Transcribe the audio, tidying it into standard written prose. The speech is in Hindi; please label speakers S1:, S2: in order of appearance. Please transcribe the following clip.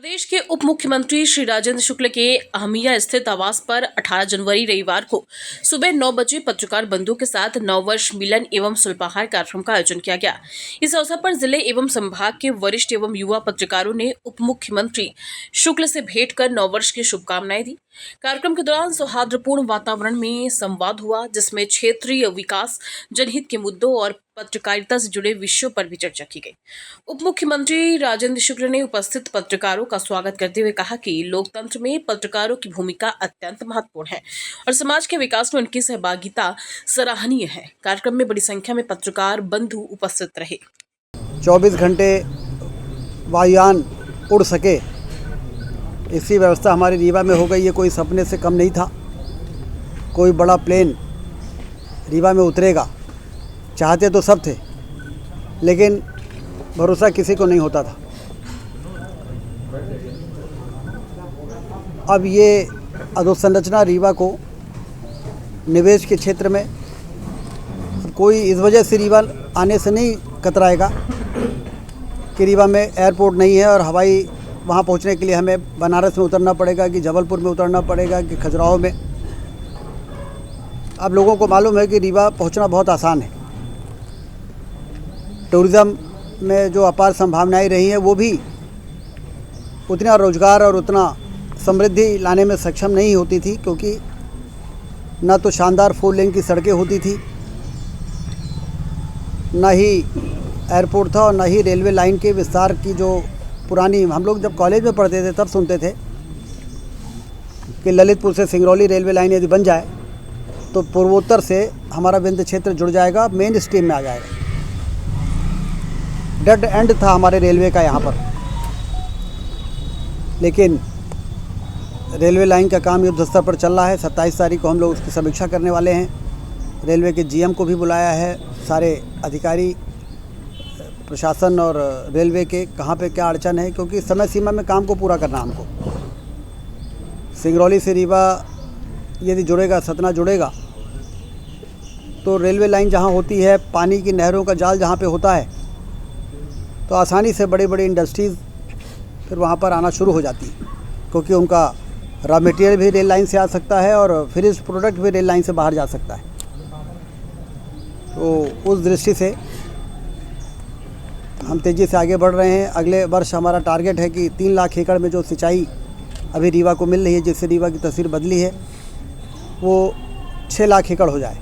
S1: प्रदेश के उप मुख्यमंत्री श्री राजेंद्र शुक्ल के अहमिया स्थित आवास पर 18 जनवरी रविवार को सुबह 9 बजे पत्रकार बंधुओं के साथ नववर्ष मिलन एवं सुल्पाहार कार्यक्रम का आयोजन किया गया। इस अवसर पर जिले एवं संभाग के वरिष्ठ एवं युवा पत्रकारों ने उप मुख्यमंत्री शुक्ल से भेंट कर नववर्ष की शुभकामनाएं दी। कार्यक्रम के दौरान सौहार्दपूर्ण वातावरण में संवाद हुआ, जिसमें क्षेत्रीय विकास, जनहित के मुद्दों और पत्रकारिता से जुड़े विषयों पर भी चर्चा की गई। उप मुख्यमंत्री राजेंद्र शुक्ल ने उपस्थित पत्रकारों का स्वागत करते हुए कहा कि लोकतंत्र में पत्रकारों की भूमिका अत्यंत महत्वपूर्ण है और समाज के विकास में उनकी सहभागिता सराहनीय है। कार्यक्रम में बड़ी संख्या में पत्रकार बंधु उपस्थित रहे।
S2: 24 घंटे वायुयान उड़ सके, इसी व्यवस्था हमारी रीवा में हो गई। ये कोई सपने से कम नहीं था। कोई बड़ा प्लेन रीवा में उतरेगा, चाहते तो सब थे, लेकिन भरोसा किसी को नहीं होता था। अब ये अधोसंरचना रीवा को निवेश के क्षेत्र में, कोई इस वजह से रीवा आने से नहीं कतराएगा कि रीवा में एयरपोर्ट नहीं है और हवाई वहाँ पहुँचने के लिए हमें बनारस में उतरना पड़ेगा कि जबलपुर में उतरना पड़ेगा कि खजुराहो में। अब लोगों को मालूम है कि रीवा पहुँचना बहुत आसान है। टूरिज़्म में जो अपार संभावनाएं रही हैं, वो भी उतना रोज़गार और उतना समृद्धि लाने में सक्षम नहीं होती थी, क्योंकि ना तो शानदार 4 लेन की सड़कें होती थी, ना ही एयरपोर्ट था और ना ही रेलवे लाइन के विस्तार की जो पुरानी, हम लोग जब कॉलेज में पढ़ते थे तब सुनते थे कि ललितपुर से सिंगरौली रेलवे लाइन यदि बन जाए तो पूर्वोत्तर से हमारा विंध्य क्षेत्र जुड़ जाएगा, मेन स्ट्रीम में आ जाएगा। डेड एंड था हमारे रेलवे का यहाँ पर, लेकिन रेलवे लाइन का काम युद्ध स्तर पर चल रहा है। 27 तारीख को हम लोग उसकी समीक्षा करने वाले हैं। रेलवे के जीएम को भी बुलाया है, सारे अधिकारी प्रशासन और रेलवे के कहाँ पे क्या अड़चन है, क्योंकि समय सीमा में काम को पूरा करना हमको। सिंगरौली से रीवा यदि जुड़ेगा, सतना जुड़ेगा, तो रेलवे लाइन जहाँ होती है, पानी की नहरों का जाल जहाँ पे होता है, तो आसानी से बड़ी बड़ी इंडस्ट्रीज़ फिर वहाँ पर आना शुरू हो जाती है, क्योंकि उनका रॉ मटेरियल भी रेल लाइन से आ सकता है और फिनिश्ड प्रोडक्ट भी रेल लाइन से बाहर जा सकता है। तो उस दृष्टि से हम तेज़ी से आगे बढ़ रहे हैं। अगले वर्ष हमारा टारगेट है कि 3 लाख एकड़ में जो सिंचाई अभी रीवा को मिल रही है, जिससे रीवा की तस्वीर बदली है, वो 6 लाख एकड़ हो जाए।